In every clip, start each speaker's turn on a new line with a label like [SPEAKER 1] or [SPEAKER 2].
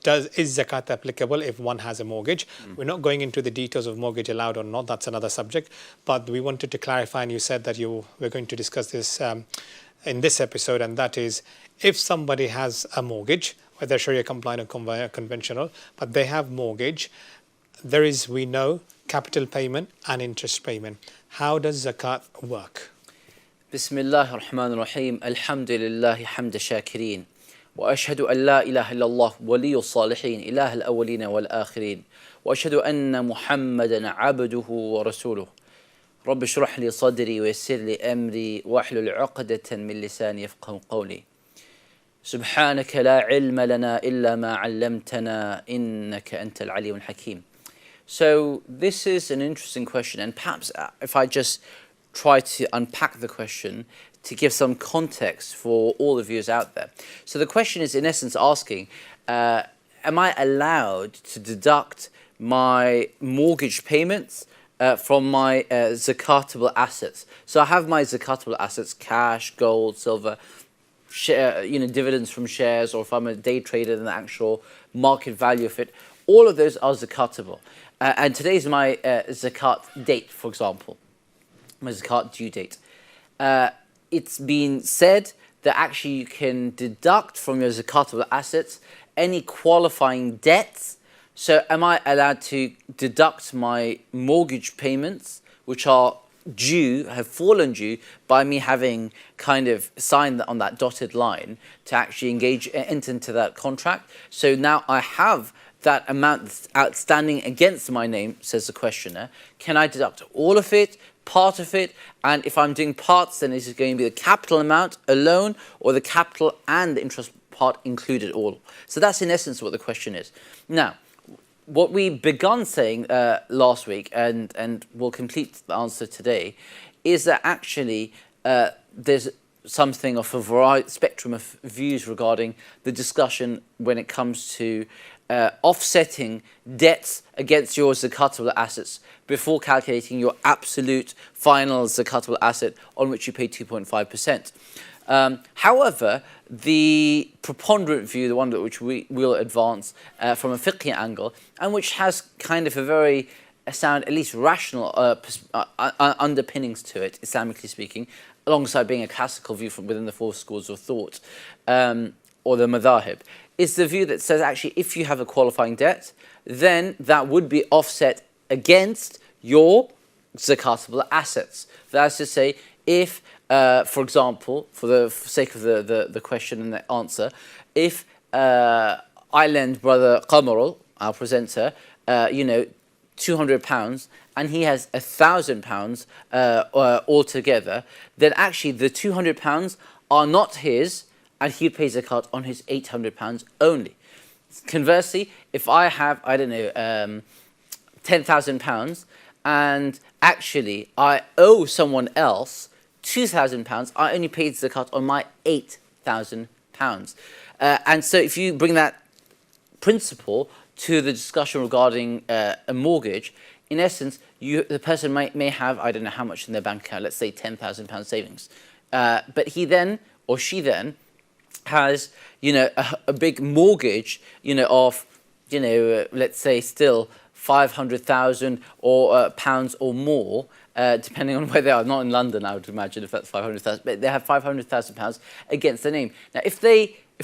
[SPEAKER 1] is zakat applicable if one has a mortgage? We're not going into the details of mortgage allowed or not. That's another subject. But we wanted to clarify, and you said that we're going to discuss this in this episode, and that is if somebody has a mortgage, whether Sharia compliant or conventional, but they have mortgage, there is, we know, capital payment and interest payment. How does zakat work?
[SPEAKER 2] Bismillah ar-Rahman ar-Rahim. Alhamdulillahi hamda shakirin. وأشهد أن لا إله إلا الله ولي الصالحين إله الأولين والآخرين وأشهد أن محمدا عبده ورسوله رب اشرح لي صدري ويسر لي أمري واحلل عقدة من لساني يفقهوا قولي سبحانك لا علم لنا إلا ما علمتنا إنك أنت العليم الحكيم. So this is an interesting question, and perhaps if I just try to unpack the question to give some context for all the viewers out there. So the question is in essence asking, am I allowed to deduct my mortgage payments from my zakatable assets? So I have my zakatable assets, cash, gold, silver, share, dividends from shares, or if I'm a day trader, then the actual market value of it. All of those are zakatable. And today's my zakat date, for example, my zakat due date. It's been said that actually you can deduct from your zakatable assets any qualifying debts. So am I allowed to deduct my mortgage payments, which are due, have fallen due by me having kind of signed on that dotted line to actually enter into that contract? So now I have that amount that's outstanding against my name, says the questioner. Can I deduct all of it, part of it? And if I'm doing parts, then is it going to be the capital amount alone, or the capital and the interest part included all? So that's in essence what the question is. Now, what we begun saying last week, and we'll complete the answer today, is that actually there's something of a variety, spectrum of views regarding the discussion when it comes to offsetting debts against your zakatable assets before calculating your absolute final zakatable asset on which you pay 2.5%. However, the preponderant view, the one that which we will advance from a fiqh angle, and which has kind of a very sound, at least rational underpinnings to it, Islamically speaking, alongside being a classical view from within the four schools of thought, or the madhahib, is the view that says actually if you have a qualifying debt, then that would be offset against your zakatable assets. That's to say, if, for example, for the sake of the question and the answer, if I lend Brother Qamarul, our presenter, £200, and he has £1,000 altogether, then actually the £200 are not his, and he pays zakat on his £800 only. Conversely, if I have, I don't know, £10,000, and actually I owe someone else £2,000, I only paid zakat on my £8,000. And so if you bring that principle to the discussion regarding a mortgage, in essence, the person may have, I don't know how much in their bank account, let's say £10,000 savings. But he then, or she then, has, a big mortgage, of, let's say still 500,000 or pounds or more, depending on where they are. Not in London, I would imagine, if that's 500,000, but they have 500,000 pounds against their name. Now, if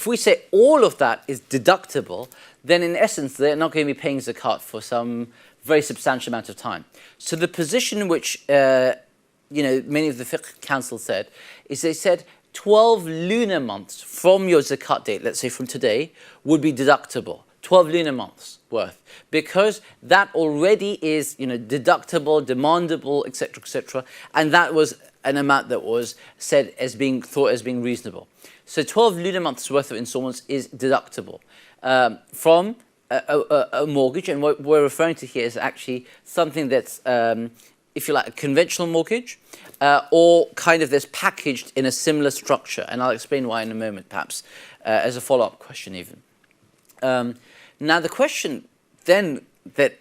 [SPEAKER 2] we say all of that is deductible, then in essence they're not going to be paying zakat for some very substantial amount of time. So the position which many of the fiqh council said is they said 12 lunar months from your zakat date, let's say from today, would be deductible. 12 lunar months worth, because that already is deductible, demandable, etc., and that was an amount that was said as being thought as being reasonable. So 12 lunar months worth of installments is deductible from a mortgage, and what we're referring to here is actually something that's, if you like, a conventional mortgage, or kind of this packaged in a similar structure, and I'll explain why in a moment, perhaps, as a follow-up question even. Now the question then that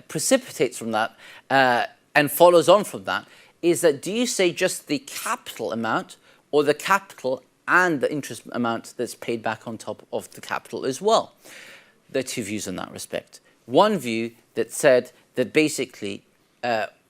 [SPEAKER 2] precipitates from that and follows on from that is that do you say just the capital amount, or the capital and the interest amount that's paid back on top of the capital as well? There are two views in that respect. One view that said that basically,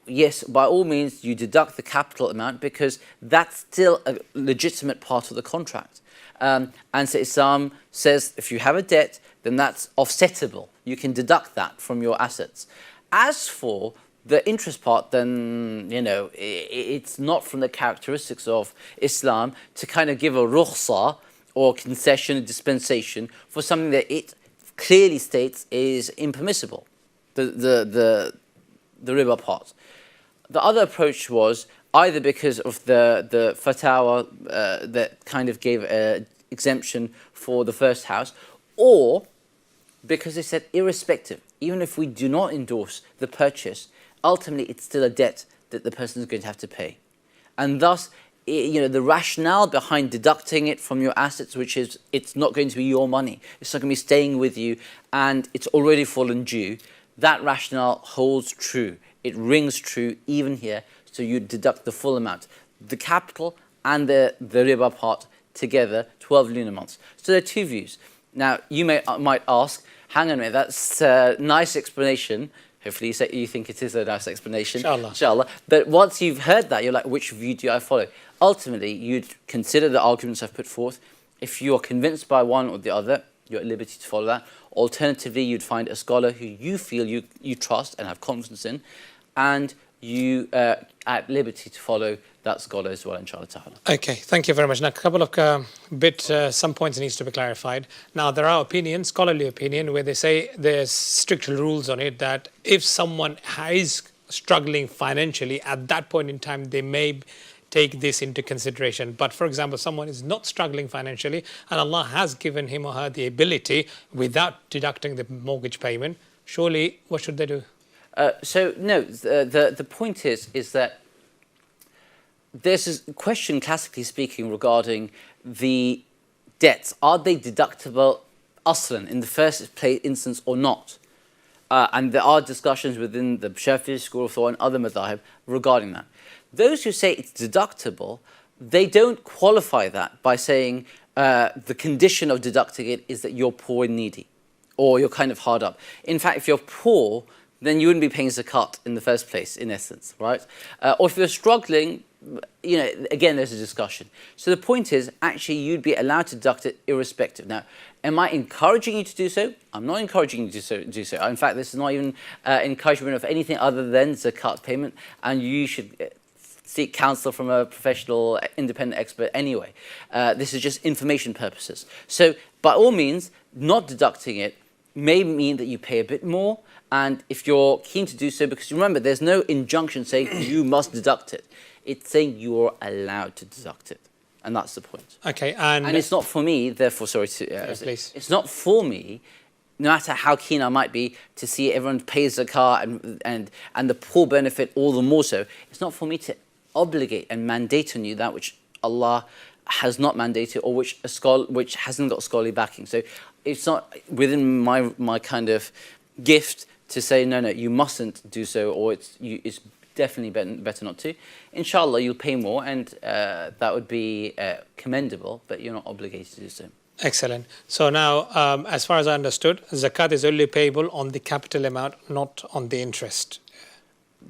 [SPEAKER 2] yes, by all means, you deduct the capital amount because that's still a legitimate part of the contract. And so Islam says if you have a debt, then that's offsettable. You can deduct that from your assets. As for the interest part, then, you know, it's not from the characteristics of Islam to kind of give a rukhsa or concession, dispensation for something that it clearly states is impermissible, the riba part. The other approach was either because of the fatwa that kind of gave an exemption for the first house, or because they said irrespective, even if we do not endorse the purchase, ultimately it's still a debt that the person is going to have to pay. And thus, you know, the rationale behind deducting it from your assets, which is it's not going to be your money, it's not going to be staying with you, and it's already fallen due, that rationale holds true. It rings true even here, so you deduct the full amount. The capital and the riba part together, 12 lunar months. So there are two views. Now, you might ask, hang on a minute, that's a nice explanation. Hopefully you think it is a nice explanation.
[SPEAKER 1] Inshallah.
[SPEAKER 2] Inshallah. But once you've heard that, you're like, which view do I follow? Ultimately, you'd consider the arguments I've put forth. If you're convinced by one or the other, you're at liberty to follow that. Alternatively, you'd find a scholar who you feel you trust and have confidence in, and you at liberty to follow that scholar as well, inshallah ta'ala.
[SPEAKER 1] Okay, thank you very much. Now, a couple of some points needs to be clarified. Now, there are opinions, scholarly opinion, where they say there's strict rules on it that if someone is struggling financially, at that point in time, they may take this into consideration. But for example, someone is not struggling financially and Allah has given him or her the ability without deducting the mortgage payment, surely what should they do?
[SPEAKER 2] So no, the point is that there's a question, classically speaking, regarding the debts. Are they deductible aslan in the first instance or not? And there are discussions within the Shafi'i school of thought and other madhahib regarding that. Those who say it's deductible, they don't qualify that by saying the condition of deducting it is that you're poor and needy, or you're kind of hard up. In fact, if you're poor, then you wouldn't be paying zakat in the first place, in essence, right? Or if you're struggling, you know, again, there's a discussion. So the point is, actually, you'd be allowed to deduct it irrespective. Now, am I encouraging you to do so? I'm not encouraging you to do so. In fact, this is not even encouragement of anything other than zakat payment, and you should seek counsel from a professional, independent expert anyway. This is just information purposes. So, by all means, not deducting it may mean that you pay a bit more, and if you're keen to do so, because remember, there's no injunction saying you must deduct it. It's saying you're allowed to deduct it. And that's the point.
[SPEAKER 1] Okay,
[SPEAKER 2] and it's not for me, therefore, sorry to...
[SPEAKER 1] please.
[SPEAKER 2] It's not for me, no matter how keen I might be to see everyone pay zakat and the poor benefit all the more so. It's not for me to obligate and mandate on you that which Allah has not mandated, or which hasn't got scholarly backing. So it's not within my kind of gift to say, no, you mustn't do so, or it's definitely better not to. Inshallah, you'll pay more, and that would be commendable, but you're not obligated to do so.
[SPEAKER 1] Excellent. So now, as far as I understood, zakat is only payable on the capital amount, not on the interest.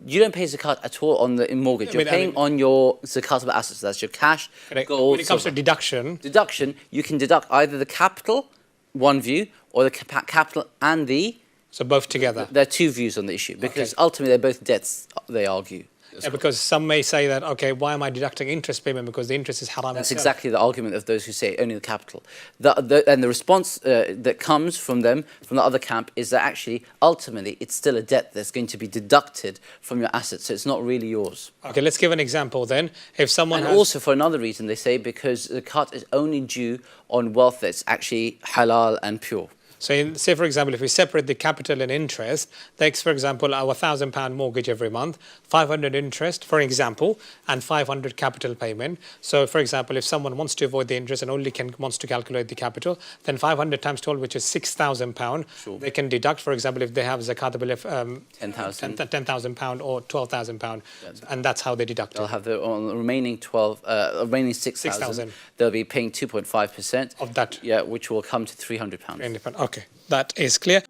[SPEAKER 2] You don't pay zakat at all on the mortgage. You're paying on your zakatable assets. That's your cash, gold.
[SPEAKER 1] When it comes to deduction,
[SPEAKER 2] you can deduct either the capital, one view, or the capital and the...
[SPEAKER 1] So both together.
[SPEAKER 2] There are two views on the issue, because ultimately they're both debts, they argue.
[SPEAKER 1] Yeah, because some may say that, okay, why am I deducting interest payment because the interest is haram?
[SPEAKER 2] That's exactly the argument of those who say only the capital. And the response that comes from them, from the other camp, is that actually, ultimately, it's still a debt that's going to be deducted from your assets, so it's not really yours.
[SPEAKER 1] Okay, let's give an example then. If someone
[SPEAKER 2] also for another reason, they say, because zakat is only due on wealth that's actually halal and pure.
[SPEAKER 1] So say, for example, if we separate the capital and interest, takes, for example, our £1,000 mortgage every month, 500 interest, for example, and 500 capital payment. So, for example, if someone wants to avoid the interest and only wants to calculate the capital, then 500 times 12, which is £6,000, sure, they can deduct, for example, if they have zakatable £10,000 or £12,000, and that's how they deduct
[SPEAKER 2] They'll
[SPEAKER 1] it.
[SPEAKER 2] have the remaining remaining 6,000. They'll be paying 2.5%
[SPEAKER 1] of that.
[SPEAKER 2] Yeah, which will come to £300.
[SPEAKER 1] Okay, that is clear.